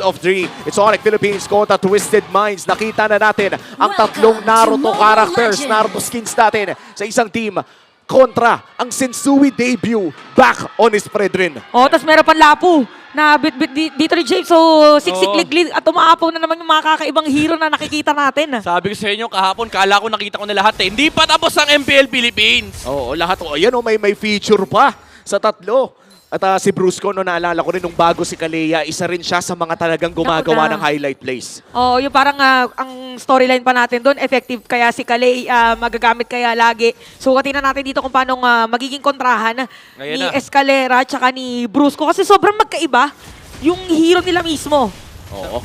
of 3. It's Onyx Philippines kontra Twisted Minds. Nakita na natin ang tatlong Naruto characters, Naruto skins natin sa isang team kontra ang Sensui debut back on his brethren. Oh, tapos meron pang Lapu na bit dito ni James. So, siksik liglig at umaapaw na naman yung mga kakaibang hero na nakikita natin. Sabi ko sa inyo kahapon, kala ko nakita ko na lahat eh. Hindi pa tapos ang MPL Philippines. Oo, lahat. Ayan o, may feature pa sa tatlo. At si Brusco, no, naalala ko rin nung bago si Kalea, isa rin siya sa mga talagang gumagawa ng highlight plays. Oh, yung parang ang storyline pa natin doon, effective kaya si Kalei, magagamit kaya lagi. So, tingnan natin dito kung paano magiging kontrahan ni Escalera at saka ni Brusco kasi sobrang magkaiba yung hero nila mismo. Oo.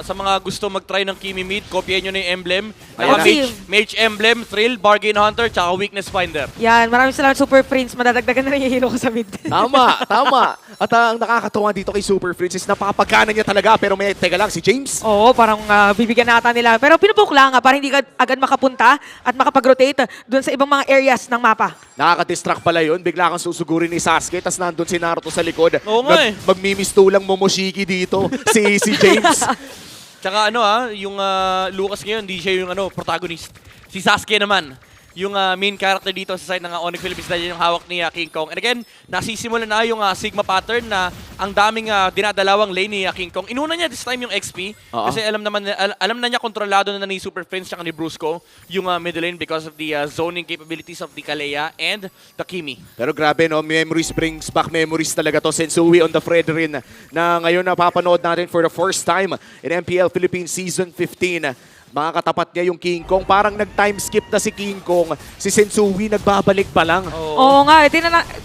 Sa mga gusto mag-try ng Kimi Mid, kopyahin nyo na yung emblem. Ayan Mage Emblem, Thrill, Bargain Hunter, tsaka Weakness Finder. Yan, maraming salamat Super Prince. Madadagdagan na rin yung hero ko sa mid. Tama, tama. At ang nakakatuwa dito kay Super Prince is napapagana niya talaga. Pero teka lang, si James. Oo, parang bibigyan nata nila. Pero pinubook lang para hindi ka agad makapunta at makapag-rotate doon sa ibang mga areas ng mapa. Nakaka-distract pala yun. Bigla kang susugurin ni Sasuke, tas nandun si Naruto sa likod. Oo nga eh. Magmimistulang Momoshiki dito, si James. Tsaka yung Lucas ngayon, hindi siya yung protagonist. Si Sasuke naman, yung main character dito sa side ng Onyx Philippines dahil yung hawak ni King Kong. And again, nasisimulan na yung Sigma pattern na ang daming dinadalawang lane ni King Kong. Inuna niya this time yung XP kasi alam na niya kontrolado na ni Super Prince at ni Brusco yung middle lane because of the zoning capabilities of the Kalea and the Kimi. Pero grabe, no? Memories brings back memories talaga to. Sensui on the Fredrin na ngayon napapanood natin for the first time in MPL Philippines Season 15. Mga katapat niya yung King Kong. Parang nag-time skip na si King Kong. Si Sensui nagbabalik pa lang. Oo nga,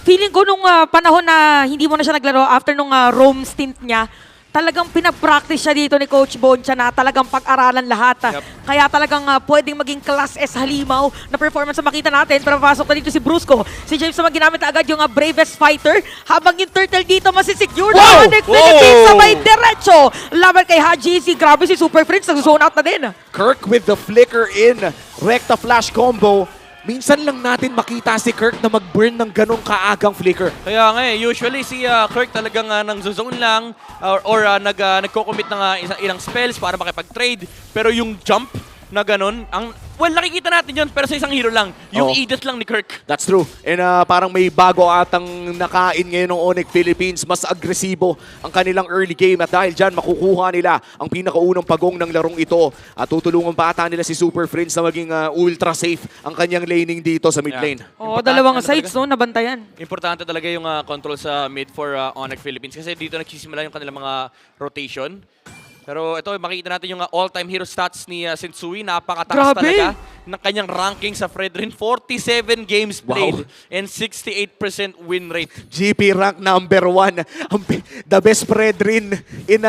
feeling ko nung panahon na hindi mo na siya naglaro after nung Rome stint niya, talagang pinag-practice siya dito ni Coach Boncha na talagang pag-aralan lahat. Yep. Kaya talagang pwedeng maging class S halimaw na performance na makita natin. Pero papasok na dito si Brusco. Si James naman ginamit na agad yung bravest fighter. Habang yung turtle dito masisecure na Onyx Philippines sabay diretso. Laban kay Haji, grabe si Super Prince, nag-zone out na din. Kirk with the flicker in. Recta flash combo. Minsan lang natin makita si Kirk na mag-burn ng ganong kaagang flicker. Kaya nga usually si Kirk talagang nang-zone lang or nagko-commit ng ilang spells para makipag-trade. Pero yung jump na ganon, nakikita natin yun pero sa isang hero lang. Yung Edith lang ni Kirk. That's true. And parang may bago atang nakain ngayon ng Onyx Philippines. Mas agresibo ang kanilang early game at dahil dyan makukuha nila ang pinakaunang pagong ng larong ito. At tutulungan pa ata nila si Super Prince na maging ultra safe ang kanyang laning dito sa mid lane. Oo, dalawang sides nabantayan. Importante talaga yung control sa mid for Onyx Philippines kasi dito nagsisimula yung kanilang mga rotation. Pero ito, makikita natin yung all-time hero stats ni Sensui. Napakataas talaga ng kanyang ranking sa Fredrin. 47 games played and 68% win rate. GP rank number 1. The best Fredrin in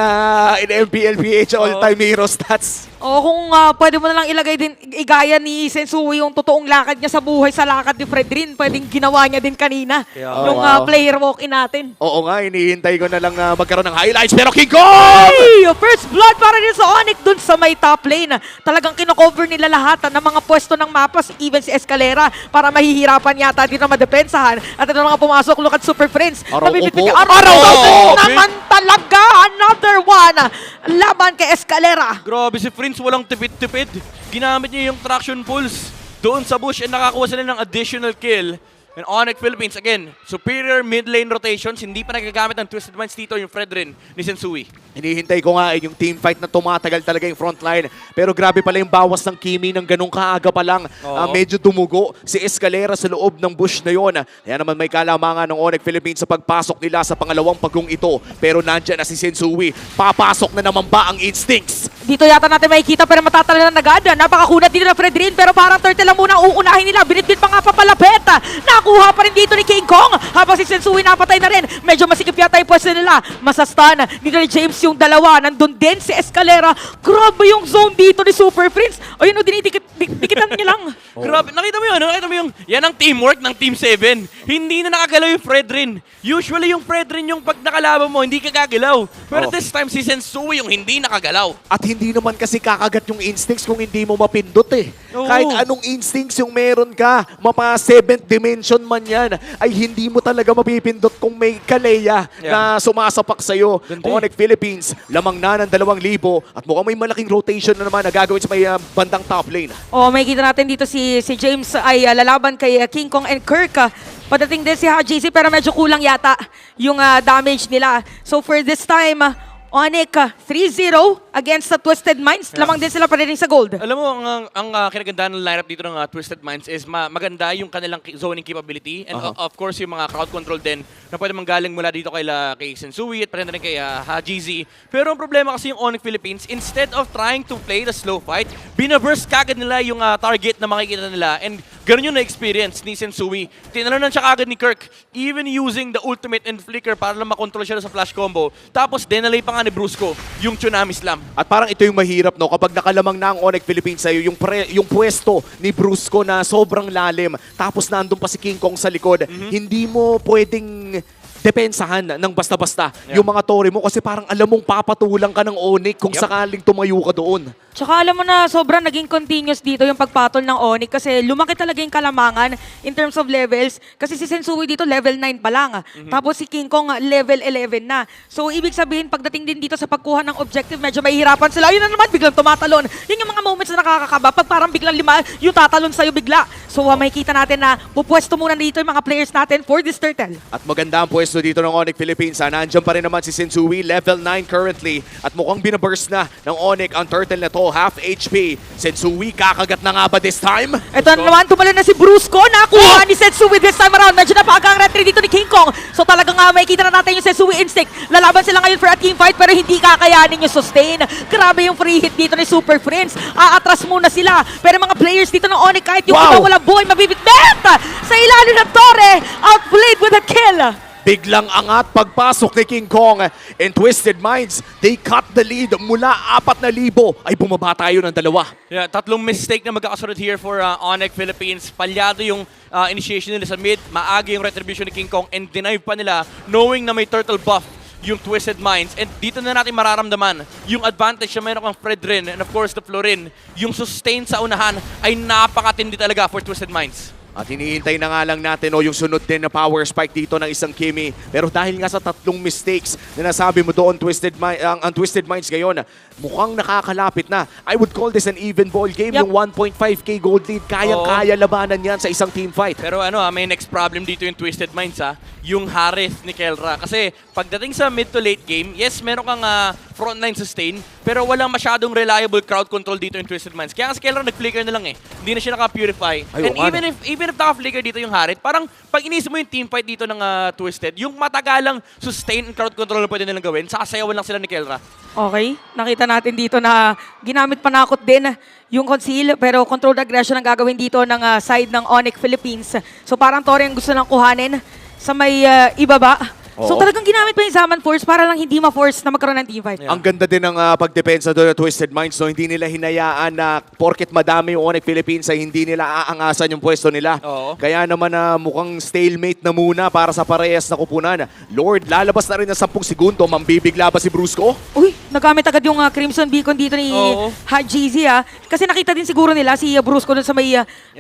MPL PH all-time hero stats. O kung pwede mo na lang ilagay din, igaya ni Sensui yung totoong lakad niya sa buhay sa lakad ni Fredrin, pwedeng ginawa niya din kanina nung player walk-in natin. Oo nga, inihintay ko na lang magkaroon ng highlights. Pero King Kong! Hey! First blood para din sa Onyx dun sa may top lane. Talagang kino-cover nila lahat ng mga pwesto ng mapas, even si Escalera, para mahihirapan yata dito madepensahan. At ito mga pumasok, look at Super Prince. Araw naman talaga! Another one! Laban kay Escalera. Grabe si Prince, walang tipid-tipid. Ginamit niya yung traction pulse doon sa bush and nakakuha sila ng additional kill. And Onyx Philippines, again, superior mid lane rotations. Hindi pa nagagamit ng Twisted Minds dito yung Fredrin ni Sensui. Hinihintay ko nga yung team fight na tumatagal talaga yung frontline. Pero grabe pala yung bawas ng Kimi ng ganong kaaga pa lang. Medyo dumugo si Escalera sa loob ng bush na yon. Kaya naman may kalamangan ng Onyx Philippines sa pagpasok nila sa pangalawang pagong ito. Pero nandyan na si Sensui. Papasok na naman ba ang instincts? Dito yata natin makikita pero matatala na agad. Napakakunat dito na Fredrin pero parang turtle lang muna uunahin nila. Binitbit pa nga papalapit. Nakuha pa rin dito ni King Kong habang si Sensui napatay na rin. Medyo masikip yata yung pwesto nila. Masastan dito ni James yung dalawa. Nandun din si Escalera. Grabe yung zone dito ni Super Prince. Ayun o, dinidikitan niya lang. Grabe, nakita mo yun? Nakita mo yung, yan ang teamwork ng Team 7. Hindi na nakagalaw yung Fredrin. Usually yung Fredrin yung pag nakalaban mo, hindi ka gagalaw. Pero this time si Sensui yung hindi nakagalaw. At hindi naman kasi kakagat yung instincts kung hindi mo mapindot eh. Kahit anong instincts yung meron ka, mapa 7th dimension rotation man yan, ay hindi mo talaga mapipindot kung may Kalea na sumasapak sa'yo. Onyx Philippines, lamang na ng 2,000 at mukhang may malaking rotation na naman na gagawin sa may bandang top lane. May kita natin dito si James ay lalaban kay King Kong and Kirk. Padating din si HGC pero medyo kulang yata yung damage nila. So for this time, Onyx 3-0 against the Twisted Minds. Lamang din sila pa rin sa gold. Alam mo, ang kinagandaan ng lineup dito ng Twisted Minds is maganda yung kanilang zoning capability and of course yung mga crowd control din na pwede manggaling mula dito kay Sensui at pwede rin kay Hajizi. Pero ang problema kasi yung Onyx Philippines, instead of trying to play the slow fight, binaburst kagad nila yung target na makikita nila and ganun yung na-experience ni Sensui. Tinalanan siya kagad ni Kirk, even using the ultimate and flicker para lang makontrol siya sa flash combo. Tapos denalay pa nga ni Brusco yung Tsunami Slam. At parang ito yung mahirap, no? Kapag nakalamang na ang Onyx Philippines sa'yo, yung pwesto ni Brusco na sobrang lalim, tapos nandun pa si King Kong sa likod, hindi mo pwedeng depensahan ng basta-basta yung mga tore mo kasi parang alam mong papatulang ka ng Onyx kung sakaling tumayo ka doon. Tsaka alam mo na sobrang naging continuous dito yung pagpatol ng Onyx kasi lumaki talaga yung kalamangan in terms of levels. Kasi si Sensui dito level 9 pa lang. Tapos si King Kong level 11 na. So ibig sabihin pagdating din dito sa pagkuha ng objective medyo mahihirapan sila. Yun na naman biglang tumatalon. Yun yung mga moments na nakakakaba. Pag parang biglang lima yung tatalon sa'yo bigla. So makikita natin na pupwesto muna dito yung mga players natin for this turtle. At maganda ang pwesto dito ng Onyx Philippines. Nandiyan pa rin naman si Sensui, level 9 currently. At mukhang binaburst na ng Onyx ang turtle na to. Half HP. Sensui, kakagat na nga ba this time? Ito na naman, tumalon na si Brusco. Nakuha ni Sensui this time around. Medyo napagang retry dito ni King Kong. So talagang makikita na natin yung Sensui instinct. Lalaban sila ngayon for a team fight pero hindi kakayanin yung sustain. Grabe yung free hit dito ni Super Prince. Aatras muna sila. Pero mga players dito ng Onyx kahit yung iba walang buhay, mabibitbet! Sa ilalim ng Torre, outplayed with a kill. Biglang angat pagpasok ni King Kong and Twisted Minds. They cut the lead mula 4,000 ay bumaba tayo ng 2. Yeah, tatlong mistake na magkakasunod here for Onyx Philippines. Palyado yung initiation nila sa mid, maaga yung retribution ni King Kong and deny pa nila knowing na may turtle buff yung Twisted Minds. And dito na natin mararamdaman yung advantage na meron kang Fredrin and of course the Florin. Yung sustain sa unahan ay napakatindi talaga for Twisted Minds. At hinihintay na nga lang natin yung sunod din na power spike dito ng isang Kimi. Pero dahil nga sa tatlong mistakes na nasabi mo doon, ang Twisted Minds ngayon, mukhang nakakalapit na. I would call this an even ball game. Yung 1.5k gold lead, kayang-kaya labanan yan sa isang team fight. Pero may next problem dito yung Twisted Minds yung Harith ni Kelra. Kasi pagdating sa mid to late game, yes, meron kang frontline sustain, pero walang masyadong reliable crowd control dito yung Twisted Minds. Kaya nga si Kelra nag-flicker na lang Hindi na siya naka-purify. And even if naka-flicker dito yung Harith, parang pag inisip mo yung team fight dito ng Twisted, yung matagalang sustain and crowd control na pwede nilang gawin, sasayawan lang sila ni Kelra. Okay, nakita natin dito na ginamit panakot din yung conceal pero controlled aggression ang gagawin dito ng side ng Onyx Philippines. So parang Tori ang gusto lang kuhanin sa may ibaba. So talagang ginamit pa yung Zaman Force para lang hindi ma-force na magkaroon ng teamfight. Ang ganda din ng pagdepensa doon ng Twisted Minds. No? Hindi nila hinayaan na porket madami yung Onyx Philippines ay hindi nila aangasan yung pwesto nila. Kaya naman mukhang stalemate na muna para sa parehas na kupunan. Lord, lalabas na rin ng 10 segundo. Mambibigla ba si Brusco? Uy, nagamit agad yung Crimson Beacon dito ni Hajizi. Kasi nakita din siguro nila si Brusco dun sa may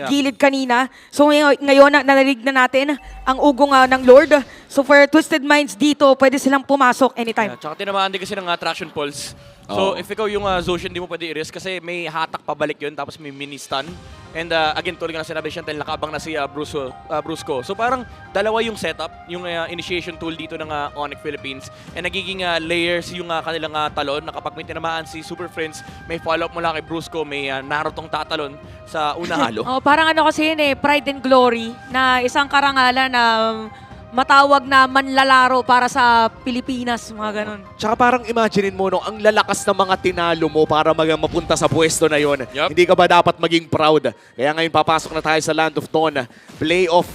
gilid kanina. So ngayon narinig na natin ang ugong ng Lord. So for Twisted Minds dito, pwede silang pumasok anytime. Tsaka tinamaan din kasi ng traction pulse. So if ikaw yung Zoshan, di mo pwede i-risk kasi may hatak pabalik yun tapos may mini stun. And again, tulad nga sinabi siya, nakabang na si Brusco. So parang dalawa yung setup, yung initiation tool dito ng Onyx Philippines. And nagiging layers yung kanilang talon na kapag may tinamaan si Super Friends, may follow-up mula kay Brusco, may narutong tatalon sa unahan. Parang kasi yun Pride and Glory na isang karangalan na matawag na manlalaro para sa Pilipinas, mga ganun. Tsaka parang imaginein mo, ang lalakas ng mga tinalo mo para mapunta sa pwesto na yon. Hindi ka ba dapat maging proud? Kaya ngayon papasok na tayo sa Land of Dawn. Playoff,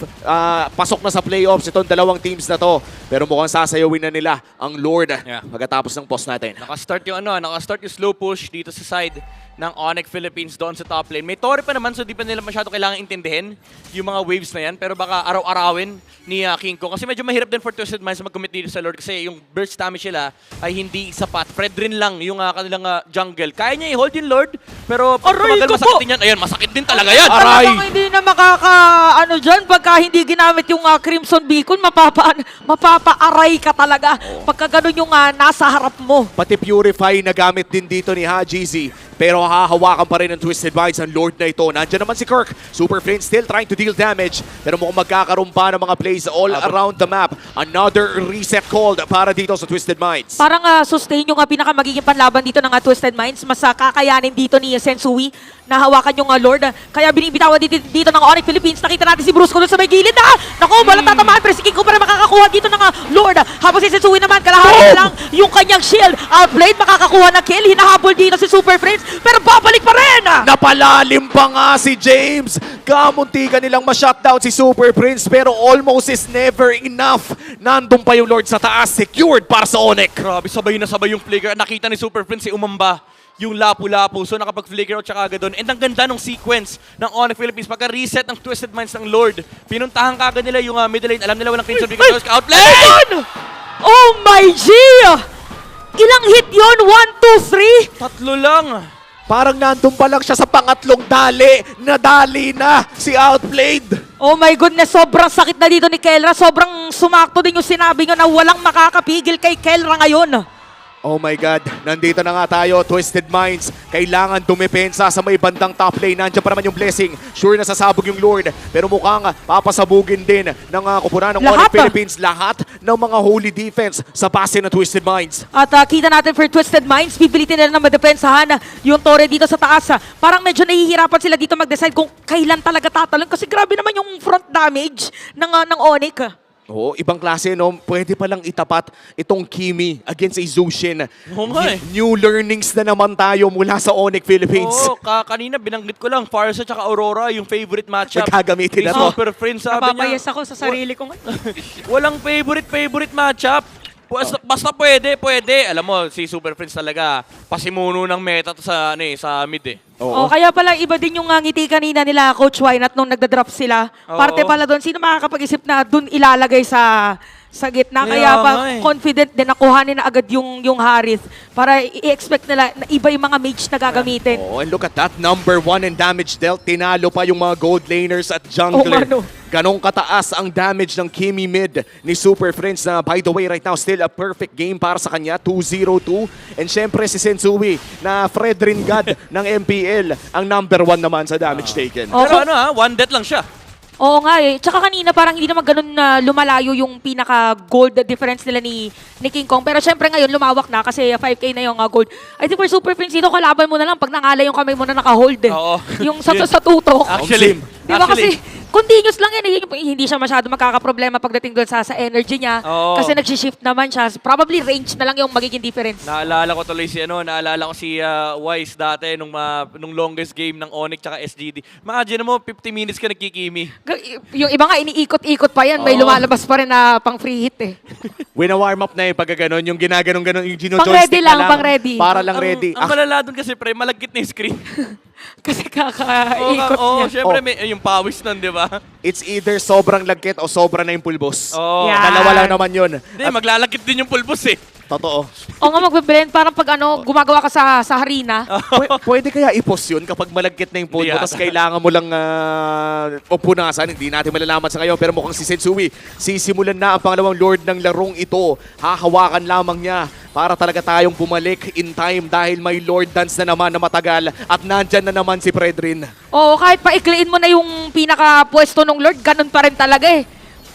pasok na sa playoffs itong dalawang teams na to. Pero mukhang sasayawin na nila ang Lord pagkatapos ng post natin. Naka-start yung slow push dito sa side ng Onyx Philippines doon sa top lane. May Torre pa naman, so di pa nila masyado kailangan intindihin yung mga waves na yan. Pero baka araw-arawin ni King Kong. Kasi medyo mahirap din for Twisted Minds mag-commit dito sa Lord. Kasi yung burst damage nila ay hindi sapat. Fredrin lang yung kanilang jungle. Kaya niya i-hold yung Lord, pero pag Aray tumagal ko masakit po! din yan. Ayun, masakit din talaga yan. Aray! Talagang hindi na ano dyan, pagka hindi ginamit yung Crimson Beacon, mapapaaray ka talaga. Pagka ganun yung nasa harap mo. Pati Purify na gamit din dito ni Hajizi. Pero hahawakan pa rin ng Twisted Minds ang Lord na ito. Nandiyan naman si Kirk. Super Flame still trying to deal damage. Pero mukhang magkakaroon pa ng mga plays all around the map. Another reset called para dito sa Twisted Minds. Parang sustain yung pinakamagiging panlaban dito ng Twisted Minds. Mas kakayanin dito ni Sensui na hawakan yung Lord. Kaya binibitawan dito ng Onyx Philippines. Nakita natin si Brusco doon sa may gilid. Naku, walang tatamaan. Pero si King Kong pa rin makakakuha dito ng Lord. Habang si Sensui naman, kalahati lang yung kanyang shield. Outplayed, makakakuha ng kill. Hinahabol dito si Super Friends. Pero babalik pa rin! Napalalim pa nga si James. Kamuntikan nilang ma-shutdown si Super Prince pero almost is never enough. Nandun pa yung Lord sa taas. Secured para sa Onyx. Grabe, sabay na sabay yung flicker. Nakita ni Super Prince si umamba yung lapu-lapu. So nakapag-flicker out siya kagad doon. And ang ganda ng sequence ng Onyx Philippines. Pagka-reset ng Twisted Minds ng Lord, pinuntahan kagad nila yung middle lane. Alam nila walang Crimson because outplay! Oh my G! Ilang hit yon? 1, 2, 3? Tatlo lang. Parang nandun pa lang siya sa pangatlong dali. Nadali na si Outplayed. Oh my goodness, sobrang sakit na dito ni Kelra. Sobrang sumakto din yung sinabi nyo na walang makakapigil kay Kelra ngayon. Oh my God, nandito na nga tayo, Twisted Minds. Kailangan dumepensa sa may bandang top lane. Nandiyan pa naman yung blessing. Sure na sasabog yung Lord. Pero mukhang papasabugin din ng kupunan ng Onyx Philippines lahat ng mga holy defense sa base ng Twisted Minds. At kita natin for Twisted Minds, pipilitin nila na madepensahan yung Torre dito sa taas. Parang medyo nahihirapan sila dito mag-decide kung kailan talaga tatalon. Kasi grabe naman yung front damage ng Onyx. Oo, ibang klase, no? Pwede palang itapat itong Kimi against a Zushin. Oo nga eh. New learnings na naman tayo mula sa Onyx Philippines. Oo, kanina binanggit ko lang, Farsa tsaka Aurora, yung favorite matchup. Magagamitin na Ni to. Super Friends, sabi niya. Napapayas ako sa sarili ko ngayon. Walang favorite matchup. Basta pwede. Alam mo, si Super Friends talaga, pasimuno ng meta to sa mid eh. Oo. Oh, kaya pala iba din yung ngiti kanina nila, Coach Wynat, nung nagda-drop sila. Oo. Parte pala doon, sino makakapag-isip na doon ilalagay sa gitna? Kaya Kaya pa nga eh. confident din nakuhanin na agad yung Harith para i-expect nila na iba yung mga mage na gagamitin. Oh, and look at that, number 1 in damage dealt. Tinalo pa yung mga gold laners at jungler. Oh, ano? Ganong kataas ang damage ng Kimi mid ni Super Friends na by the way right now still a perfect game para sa kanya, 2-0-2. And syempre si Sensui na Fredrin God ng MPL ang number 1 naman sa damage taken. Oh, Pero one death lang siya. Oo nga eh. Tsaka kanina parang hindi naman ganun na lumalayo yung pinaka-gold difference nila ni King Kong. Pero syempre ngayon lumawak na kasi 5K na yung gold. I think for Super Friends dito, kalaban mo na lang pag nangalay yung kamay mo na naka-hold eh. Oo. Yung sa tutok. Actually, Di ba kasi continuous lang yan eh. Hindi siya masyado magkakaproblema pagdating doon sa energy niya. Oo. Kasi nag-shift naman siya. Probably range na lang yung magiging difference. Naalala ko tuloy naalala ko si Wise dati nung longest game ng Onyx tsaka SGD. Imagine mo, 50 minutes ka nagkikimi. Yung iba nga, iniikot-ikot pa yan. May Oo. lumalabas pa rin na pang free hit eh. Wina-warm up na yung pagkaganon, yung ginaganon-ganon, yung gino-joystick Pang-ready lang, na pang-ready. Para lang ready. Ang malala doon kasi pre, malagkit na yung screen. Kasi kakaikot Oo, niya. syempre may yung pawis nun, di ba? It's either sobrang lagkit o sobra na yung pulbos. Oo. Yeah. Dalawa lang naman yun. Hindi, maglalagkit din yung pulbos eh. Totoo. O nga magbe-blend, parang pag gumagawa ka sa harina. Pwede kaya i-post yun kapag malagkit na yung phone mo, Hindi tapos kailangan mo lang punasan. Hindi natin malalaman sa ngayon, pero mukhang si Sensui, sisimulan na ang pangalawang Lord ng larong ito. Hahawakan lamang niya para talaga tayong bumalik in time dahil may Lord Dance na naman na matagal at nandyan na naman si Fredrin. O kahit paikliin mo na yung pinaka-pwesto ng Lord, ganun pa rin talaga eh.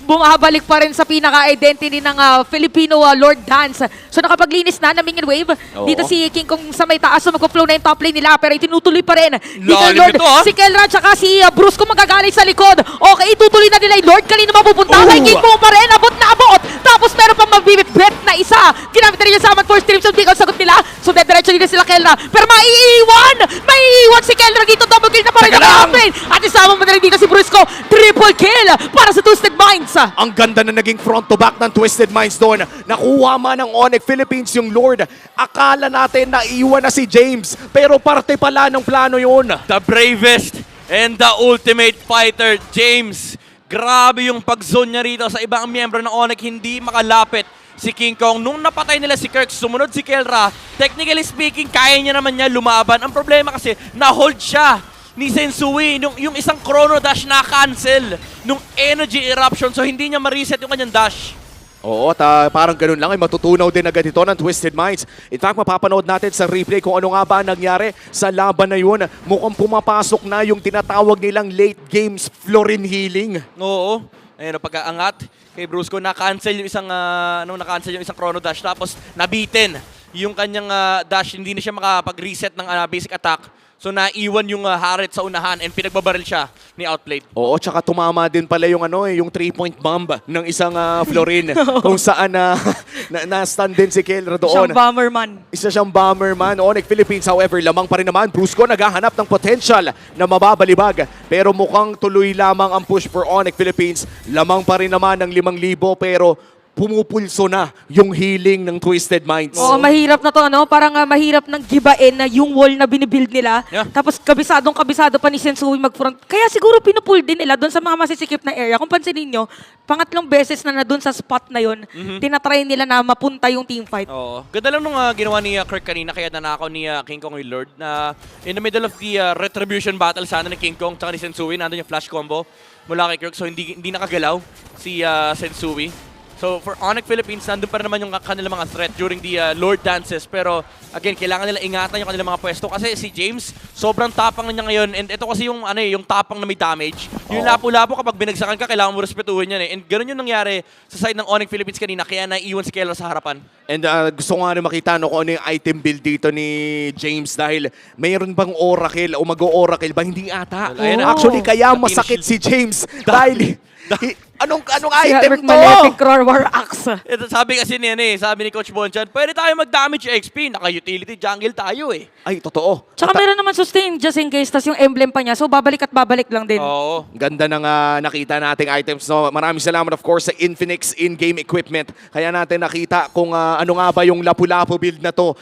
Bumabalik pa rin sa pinaka-identity ng Filipino Lord Dance. So nakapaglinis na Minion Wave. Oo. Dito si King Kong sa may taas. So magpa-flow na yung top lane nila. Pero itinutuloy pa rin. Dito yung Lalim Lord, ito, ah. si Kelra tsaka si Brusco magagalit sa likod. Okay, itutuloy na nila yung Lord. Kanina mapupunta kay King Kong pa rin. Abot na abot. Tapos meron pang mabibit-bet na isa. Ginamit na rin yung Summon Force Streams. So di ko sagot nila. So dediretso nila sila Kelra. Pero maiiwan si Kelra dito. Double kill na pa rin Teka ang lang! Outplane. At isama mo na rin dito si Brusco. Triple kill para sa Twisted Minds. Ang ganda na naging front to back ng Twisted Minds doon. Nakuha man ng Onyx Philippines yung Lord. Akala natin na iwan na si James. Pero parte pala ng plano yun. The bravest and the ultimate fighter, James. Grabe yung pag-zone niya rito sa ibang miyembro ng Onyx, hindi makalapit si King Kong. Nung napatay nila si Kirk, sumunod si Kelra. Technically speaking, kaya niya naman niya lumaban. Ang problema kasi, na-hold siya ni Sensui. Yung isang chrono dash na-cancel nung energy eruption, so hindi niya ma-reset yung kanyang dash. Oo, parang ganun lang ay matutunaw din agad ito ng Twisted Minds. In fact, mapapanood natin sa replay kung ano nga ba nangyari sa laban na yun. Mukhang pumapasok na yung tinatawag nilang late games Florin Healing. Oo. Ayun, pagkaangat kay Brusco, na-cancel yung isang na-cancel yung isang chrono dash, tapos nabitin yung kanyang dash, hindi na siya makapag-reset ng basic attack. So naiwan yung Harit sa unahan and pinagbabaril siya ni Outplayed. Oo, tsaka tumama din pala yung yung 3-point bomb ng isang Florin kung saan na-stun din si Kelra doon. Siyang bomberman. Isa siyang bomberman. Onyx Philippines, however, lamang pa rin naman. Brusco naghahanap ng potential na mababalibag. Pero mukhang tuloy lamang ang push for Onyx Philippines. Lamang pa rin naman ng 5,000 pero pumupulso na yung healing ng Twisted Minds. Oo, mahirap na to, ano? Parang mahirap nang gibain na yung wall na binibuild nila. Yeah. Tapos kabisado pa ni Sensui mag-front. Kaya siguro pinupull din nila doon sa mga masisikip na area. Kung pansinin nyo, pangatlong beses na doon sa spot na yon, tinatry nila na mapunta yung teamfight. Oo. Ganda lang nung ginawa ni Kirk kanina, kaya nanakaw ni King Kong yung Lord na in the middle of the retribution battle sana ni King Kong tsaka ni Sensui, nandun yung flash combo mula kay Kirk, so hindi nakagalaw si Sensui. So for Onyx Philippines, nandun pa rin naman yung kanilang mga threat during the Lord dances. Pero again, kailangan nila ingatan yung kanilang mga pwesto kasi si James, sobrang tapang na niya ngayon. And ito kasi yung, yung tapang na may damage. Yung lapo-lapo kapag binagsakan ka, kailangan mo respetuhin yan eh. And ganun yung nangyari sa side ng Onyx Philippines kanina, kaya naiiwan si Kelra sa harapan. And gusto ko nga rin makita kung ano yung item build dito ni James dahil mayroon bang Oracle o mag-o-Oracle ba? Hindi ata. Well, ayun na. Actually, kaya Latina masakit shield. si James dahil anong item to? Malefic Roar War Axe. Ito, sabi kasi sabi ni Coach Bonchan, pwede tayo mag-damage XP, naka-utility jungle tayo eh. Ay, totoo. Tsaka meron naman sustain just in case, tas yung emblem pa niya. So babalik at babalik lang din. Oo. Ganda ng nakita nating items. No? Maraming salamat of course sa Infinix in-game equipment. Kaya natin nakita kung ano nga ba yung lapu-lapu build na to.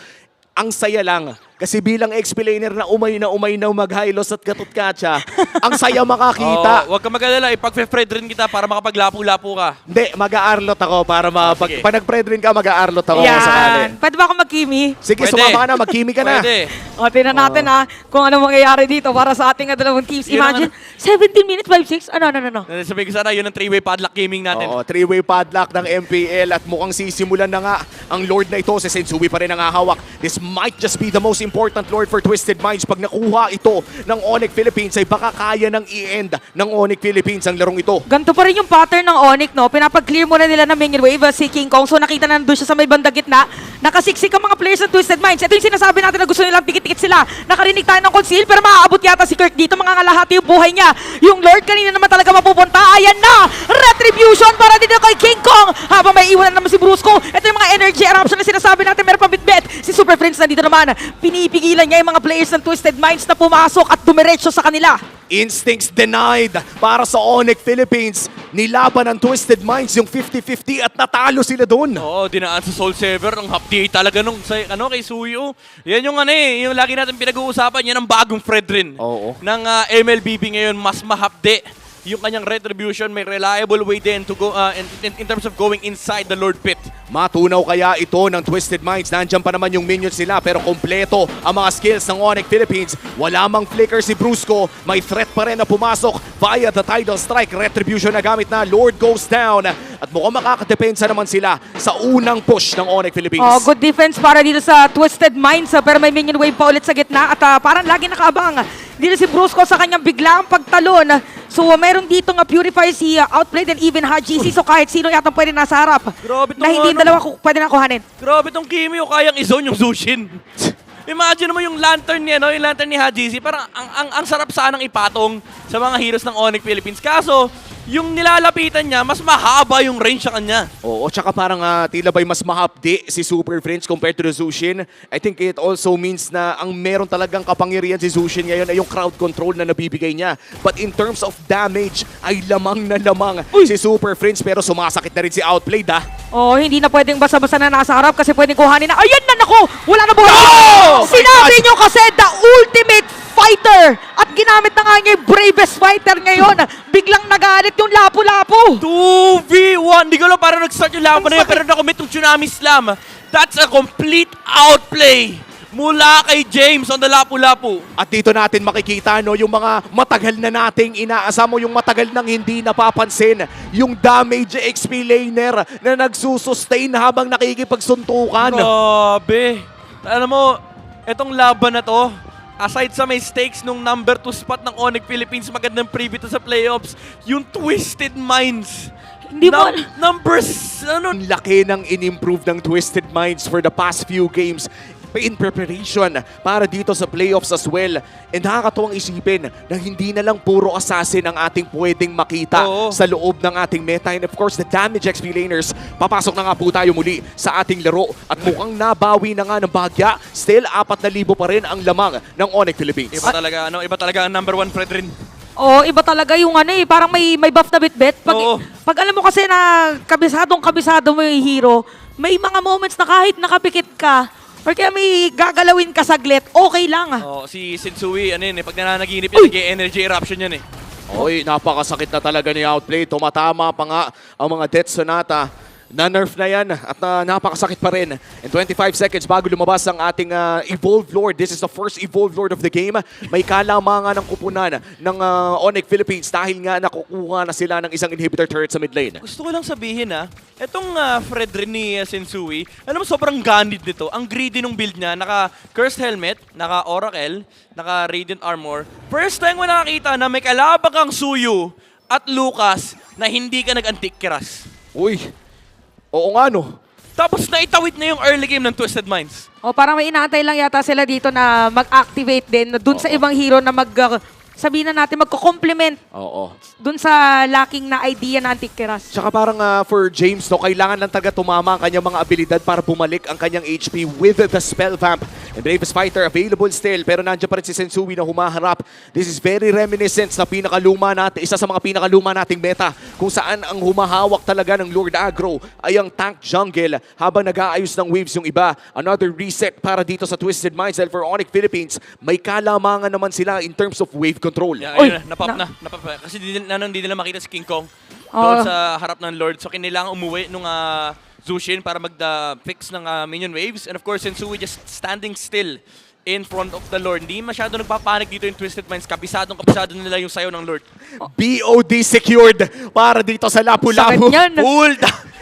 Ang saya lang. Kasi bilang explainer na umay na mag-hilos at katut-katsa, ang saya makakita. Huwag ka mag-alala, ipag-fred rin kita para makapaglapo-lapo ka. Hindi, mag-aarlot ako para sige. pag nag-fred rin ka, mag-aarlot ako sakali. Pwede ba ako mag-kimi? Sige, Pwede. sumama ka na, mag-kimi ka na. Pwede. O, tingnan natin kung ano mangyayari dito para sa ating dalawang teams. Yun ang Imagine, 17 minutes, 5-6. Ano. Sabi ko sana, yun ang 3-way padlock gaming natin. Oo, 3-way padlock ng MPL at mukhang sisimulan na nga ang Lord na ito. Si Sensui pa rin ang hahawak. This might just be the most important Lord for Twisted Minds. Pag nakuha ito ng Onyx Philippines ay baka kaya ng i-end ng Onyx Philippines ang larong ito. Ganito pa rin yung pattern ng Onyx, no? Pinapag-clear muna nila ng minion wave si King Kong. So nakita na nandun siya sa may bandang gitna. Nakasiksik ang mga players ng Twisted Minds. Ito yung sinasabi natin na gusto nilang tikit-tikit sila. Nakarinig tayo ng conceal pero maaabot yata si Kirk dito. Mga kalahati yung buhay niya. Yung Lord kanina naman talaga mapupunta. Ayan na! Retribution para din kay King Kong. Habang may iwanan naman si Brusco. Ito yung mga energy eruption na sinasabi natin. Meron pang bitbit. Si Super Friends nandito naman. Pinipigilan niya yung mga players ng Twisted Minds na pumasok at dumiretso sa kanila. Instincts denied para sa Onyx Philippines. Nilaban ng Twisted Minds yung 50-50 at natalo sila doon. Oo, dinaan sa Soul Saver. Ang hapdi talaga nung kay Suyo. Yan yung yung lagi natin pinag-uusapan. Yan ang bagong Fred rin. Oo. Ng MLBB ngayon, mas mahapdi yung kanyang retribution. May reliable way din to go in terms of going inside the Lord Pit. Matunaw kaya ito ng Twisted Minds. Nandyan pa naman yung minions nila pero kompleto ang mga skills ng Onyx Philippines. Wala mang flicker si Brusco. May threat pa rin na pumasok via the Tidal Strike. Retribution na gamit na. Lord goes down. At mukhang makakadepensa naman sila sa unang push ng Onyx Philippines. Oh, good defense para dito sa Twisted Minds. Pero may minion wave pa ulit sa gitna. At parang lagi nakaabang dito si Brusco sa kanyang biglang pagtalon. So meron dito nga Purify si Outplayed and even HGC. So kahit sino yata pwede nasa harap. Grabe Na hindi tong dalawa pwede na kuhanin. Grabe tong Kimio, kayang i-zone yung Zushin. Imagine mo yung lantern niya, no? Yung lantern ni HGC. Parang ang sarap sanang ipatong sa mga heroes ng Onyx Philippines. Kaso, yung nilalapitan niya, mas mahaba yung range sa kanya. Oo, tsaka parang tila ba'y mas mahapdi si Super Friends compared to the Zushin. I think it also means na ang meron talagang kapangyarihan si Zushin ngayon ay yung crowd control na nabibigay niya. But in terms of damage, ay lamang na lamang si Super Friends pero sumasakit na rin si Outplayed Oh, hindi na pwedeng basa-basa na nasa harap kasi pwedeng kuhanin na. Ayan na, nako! Wala na buhay! No! Sinabi My God! nyo kasi the ultimate fighter! At ginamit na nga niya yung bravest fighter ngayon. Biglang nagalit yung lapu-lapu. 2v1. Di ko lang parang nag-start yung laban na yun, pero nakomit yung Tsunami Slam. That's a complete outplay mula kay James on the lapu-lapu. At dito natin makikita no, yung mga matagal na nating inaasam mo, yung matagal nang hindi napapansin, yung damage XP laner na nagsusustain habang nakikipagsuntukan. Grabe. Alam mo, etong laban na to, aside sa may stakes nung number 2 spot ng Onyx Philippines, magandang preview to sa playoffs, yung Twisted Minds. Hindi mo... Numbers, ano? Ang laki ng in-improve ng Twisted Minds for the past few games in preparation para dito sa playoffs as well. And nakakatuwang isipin na hindi na lang puro assassin ang ating pwedeng makita Oo. sa loob ng ating meta. And of course, the damage XP laners, papasok na nga po tayo muli sa ating laro. At mukhang nabawi na nga ng bagya. Still, 4,000 pa rin ang lamang ng Onyx Philippines. Iba talaga ang number 1 Fredrin. Oh, iba talaga yung ano eh, parang may buff na bit-bit. Oo. Pag alam mo kasi na kabisado mo yung hero, may mga moments na kahit nakapikit ka, or kaya may gagalawin ka saglit, okay lang. Oh, si Sensui, ano yun, pag nananaginip yan, nag-energy eruption yan eh. Oy, napakasakit na talaga ni Outplay. Tumatama pa nga ang mga Death Sonata. Na-nerf na yan at napakasakit pa rin. In 25 seconds bago lumabas ang ating Evolved Lord. This is the first Evolved Lord of the game. May kalamangan ng kupunan ng Onyx Philippines dahil nga nakukuha na sila ng isang inhibitor turret sa mid lane. Gusto ko lang sabihin etong Fredrin ni Sensui, alam mo sobrang ganid nito. Ang greedy nung build niya, naka-Cursed Helmet, naka-Oracle, naka-Radiant Armor. First time mo nakakita na may kalabang kang Suyu at Lucas na hindi ka nag-antik kiras. Uy, oo nga no. Tapos naitawid na yung early game ng Twisted Minds. O parang may inaantay lang yata sila dito na mag-activate din dun sa ibang hero na sabihin na natin magko-complement Oo. dun sa lacking na idea na Antikiras. Tsaka parang for James, no, kailangan lang talaga tumama ang kanyang mga abilidad para bumalik ang kanyang HP with the Spell Vamp. And Bravest Fighter available still, pero nandiyan pa rin si Sensui na humaharap. This is very reminiscent sa pinakaluma natin, isa sa mga pinakaluma nating meta, kung saan ang humahawak talaga ng Lord Agro ay ang tank jungle habang nag-aayos ng waves yung iba. Another reset para dito sa Twisted Minds. Dahil for Onyx Philippines, may kalamangan naman sila in terms of wave control. Yeah, Uy, ayun, napap na. Kasi hindi nila makita si King Kong Oo. doon sa harap ng Lord. So kailangan umuwi nung Zushin para mag-fix ng minion waves. And of course, Sensui just standing still in front of the Lord. Hindi masyado nagpapanik dito yung Twisted Minds. Kabisado nila yung sayo ng Lord. BOD secured para dito sa Sakit Lapu-Lapu. niyan.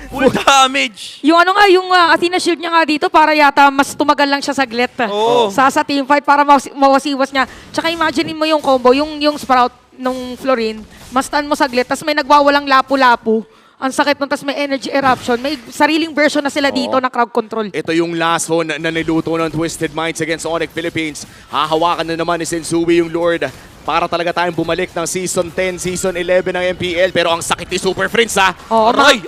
Full damage! Yung ano nga, yung Athena Shield niya nga dito para yata mas tumagal lang siya saglit. Oo. Sa teamfight para mawasiwas niya. Tsaka imagine mo yung combo, yung Sprout nung Florin, mastan mo saglit, tas may nagwawalang lapu-lapu. Ang sakit nun, tas may energy eruption. May sariling version na sila dito na crowd control. Ito yung last one na niluto ng Twisted Minds against Onyx Philippines. Hahawakan na naman ni Sensui yung Lord para talaga tayong bumalik ng Season 10, Season 11 ng MPL. Pero ang sakit ni Super Friends Oo, Aray!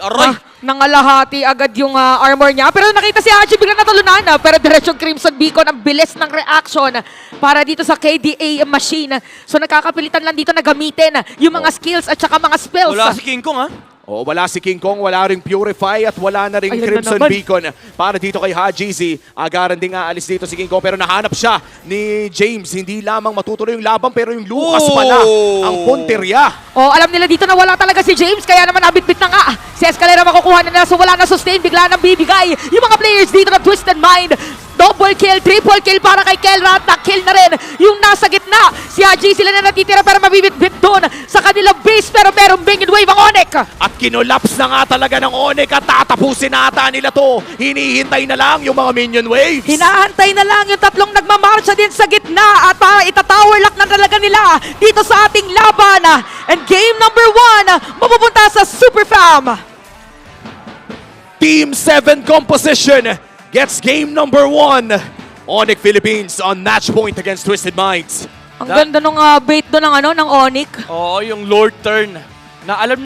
nangalahati agad yung armor niya. Pero nakita si Haji biglang natulunan. Pero diretsong Crimson Beacon, ang bilis ng reaction para dito sa KDA machine. So nakakapilitan lang dito na gamitin yung mga skills at saka mga spells. Wala si King Kong Oh, wala si King Kong, wala ring Purify at wala na ring Ayun na Crimson naman. Beacon para dito kay Hajizi. Agaran din nga alis dito si King Kong pero nahanap siya ni James. Hindi lamang matutuloy yung laban pero yung Lucas pala ang punteriya. Oh, alam nila dito na wala talaga si James, kaya naman nabitbit na nga. Si Escalera makukuha na nila, so wala na sustain, bigla nang bibigay. Yung mga players dito na Twisted Mind. Double kill, triple kill para kay Kelra at na-kill na rin yung nasa gitna. Si Haji sila na natitira pero mabibitbit doon sa kanilang base pero merong Bing and Wave ang Onyx. At kinolaps na nga talaga ng Onyx at tatapusin na ata nila to. Hinihintay na lang yung mga minion waves. Hinahantay na lang yung tatlong nagmamarcha din sa gitna at itatower lock na talaga nila dito sa ating laban. And game number 1, mapupunta sa Super Fam. Team 7 composition gets game number 1. Onyx Philippines on match point against Twisted Minds. Ang ganda nung bait doon ng Onyx. Oo, yung Lord turn. Na alam